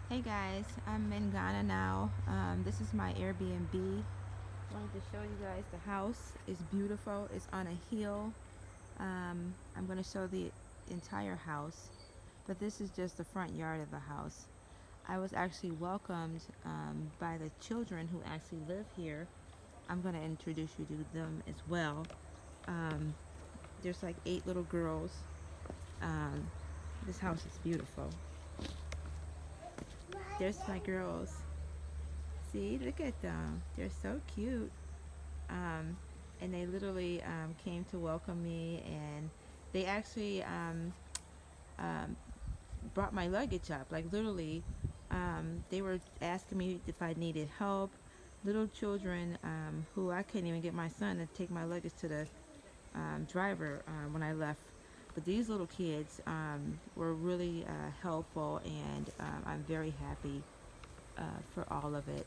Hey guys, I'm in Ghana now. This is my Airbnb. Wanted to show you guys the house. It's beautiful. It's on a hill. I'm going to show the entire house, but this is just the front yard of the house. I was actually welcomed by the children who actually live here. I'm going to introduce you to them as well. Um, there's like 8 little girls. Um, this house is beautiful. There's my girls. See, look at them. They're so cute. Um, and they literally came to welcome me, and they actually um, brought my luggage up. Like literally, they were asking me if I needed help. Little children who I couldn't even get my son to take my luggage to the driver when I left. But these little kids were really helpful, and I'm very happy for all of it.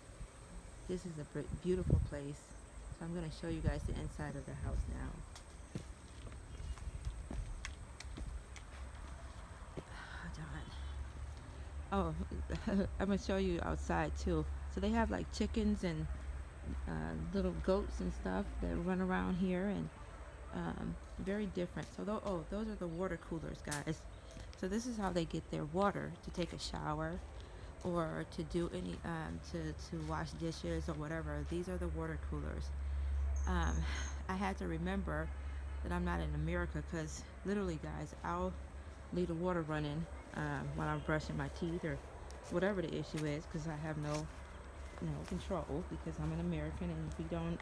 This is a beautiful place. So I'm going to show you guys the inside of the house now. Oh, I'm going to show you outside too. So they have like chickens and little goats and stuff that run around here, and very different. So those are the water coolers, guys. So this is how they get their water to take a shower or to do any to wash dishes or whatever. These are the water coolers. um, I had to remember that I'm not in America, because literally, guys, I'll leave the water running when I'm brushing my teeth or whatever the issue is, because I have no, control, because I'm an American and we don't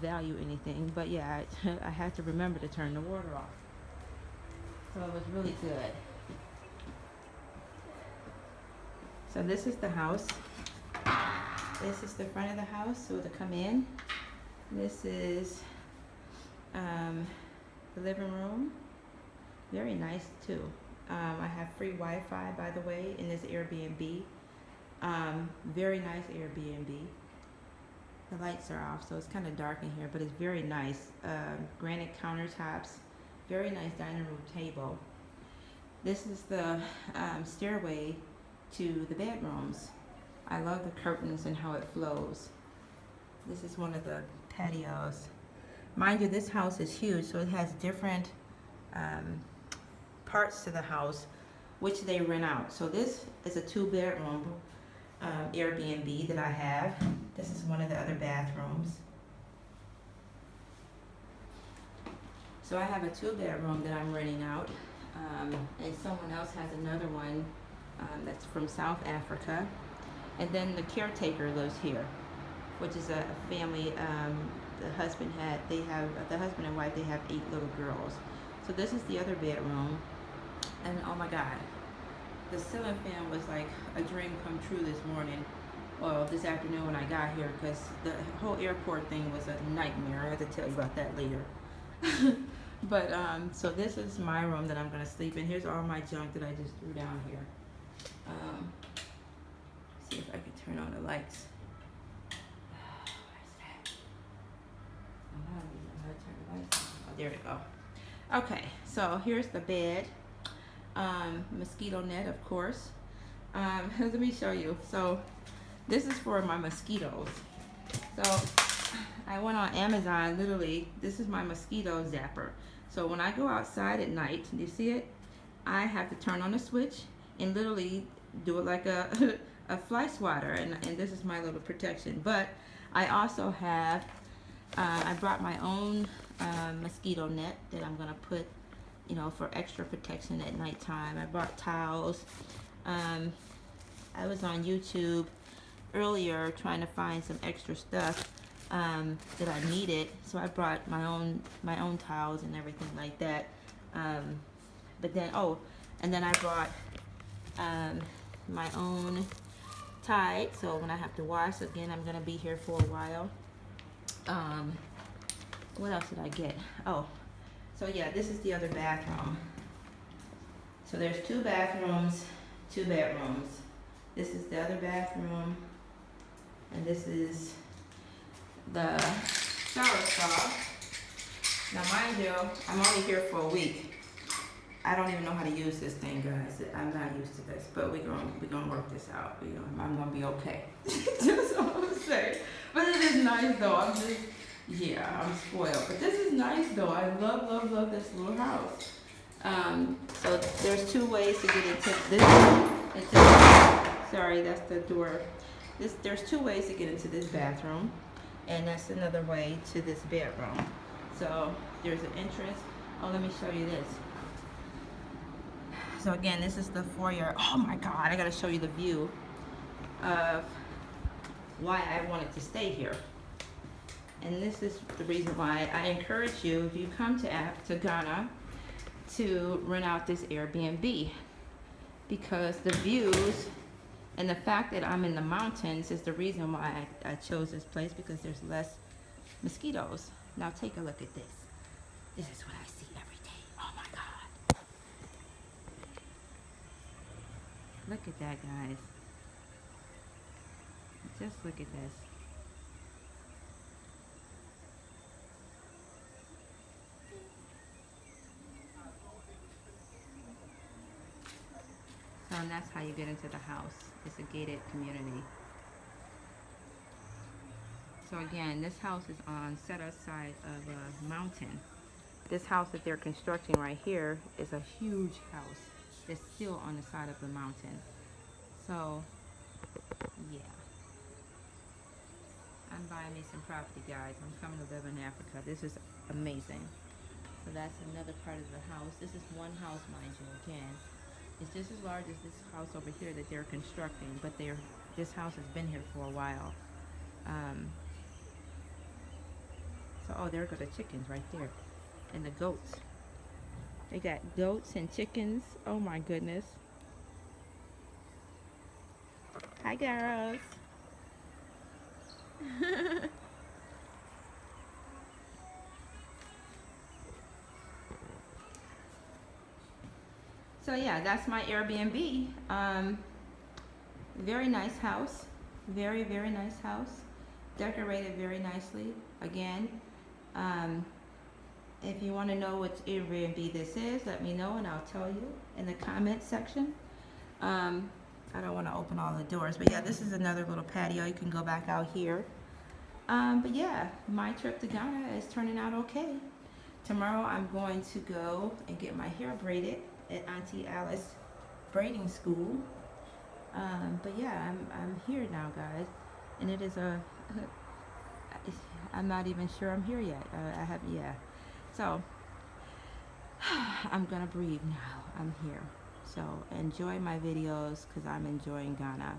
value anything. But yeah, I had to remember to turn the water off. So it was really good. So this is the house. This is the front of the house. So to come in, this is the living room. Very nice too. I have free Wi-Fi, by the way, in this Airbnb. Very nice Airbnb. The lights are off, so it's kind of dark in here, but it's very nice. Granite countertops. Very nice dining room table. This is the stairway to the bedrooms. I love the curtains and how it flows. This is one of the patios. Mind you, this house is huge, so it has different parts to the house which they rent out. So this is a 2-bedroom Airbnb that I have. This is one of the other bathrooms. So I have a 2-bedroom that I'm renting out, and someone else has another one that's from South Africa. And then the caretaker lives here, which is a family. The husband and wife. They have 8 little girls. So this is the other bedroom, and oh my God, the ceiling fan was like a dream come true this morning. Well, this afternoon when I got here, because the whole airport thing was a nightmare. I have to tell you about that later. But so this is my room that I'm gonna sleep in. Here's all my junk that I just threw down here. See if I can turn on the lights. Where's that? I don't even know how to turn the lights on. Oh, there we go. Okay, so here's the bed. Mosquito net, of course. Let me show you. So this is for my mosquitoes. So I went on Amazon, literally, this is my mosquito zapper. So when I go outside at night, do you see it? I have to turn on the switch and literally do it like a, a fly swatter, and this is my little protection. But I also have, I brought my own mosquito net that I'm gonna put, for extra protection at nighttime. I brought towels. I was on YouTube earlier trying to find some extra stuff that I needed, so I brought my own towels and everything like that. But then and then I brought my own Tide, so when I have to wash again, I'm gonna be here for a while. What else did I get? Oh, so yeah, this is the other bathroom. So there's 2 bathrooms, 2 bedrooms. This is the other bathroom, and this is the shower stall. Now mind you, I'm only here for a week. I don't even know how to use this thing, guys. I'm not used to this, but we're gonna work this out. I'm gonna be okay. That's all I'm saying. But it is nice though. I'm spoiled. But this is nice though. I love this little house. So there's two ways to get into this. Sorry, that's the door. There's two ways to get into this bathroom, and that's another way to this bedroom. So there's an entrance. Oh, let me show you this. So again, this is the foyer. Oh my God, I gotta show you the view of why I wanted to stay here. And this is the reason why I encourage you, if you come to Ghana, to rent out this Airbnb, because the views and the fact that I'm in the mountains is the reason why I chose this place, because there's less mosquitoes. Now take a look at this. This is what I see every day. Oh my God. Look at that, guys. Just look at this. So, and that's how you get into the house. It's a gated community. So again, this house is on set side of a mountain. This house that they're constructing right here is a huge house. It's still on the side of the mountain. So, yeah. I'm buying me some property, guys. I'm coming to live in Africa. This is amazing. So that's another part of the house. This is one house, mind you, again. It's just as large as this house over here that they're constructing, but this house has been here for a while. Oh, there go the chickens right there. And the goats. They got goats and chickens. Oh my goodness. Hi, girls. So yeah, that's my Airbnb. Very nice house. Very nice house. Decorated very nicely. Again, if you want to know what Airbnb this is, let me know and I'll tell you in the comment section. I don't want to open all the doors, but yeah, this is another little patio. You can go back out here. But yeah, my trip to Ghana is turning out okay. Tomorrow I'm going to go and get my hair braided at Auntie Alice braiding school. But yeah, I'm here now, guys, and it is I'm not even sure I'm here yet. So I'm gonna breathe now. I'm here. So enjoy my videos because I'm enjoying Ghana.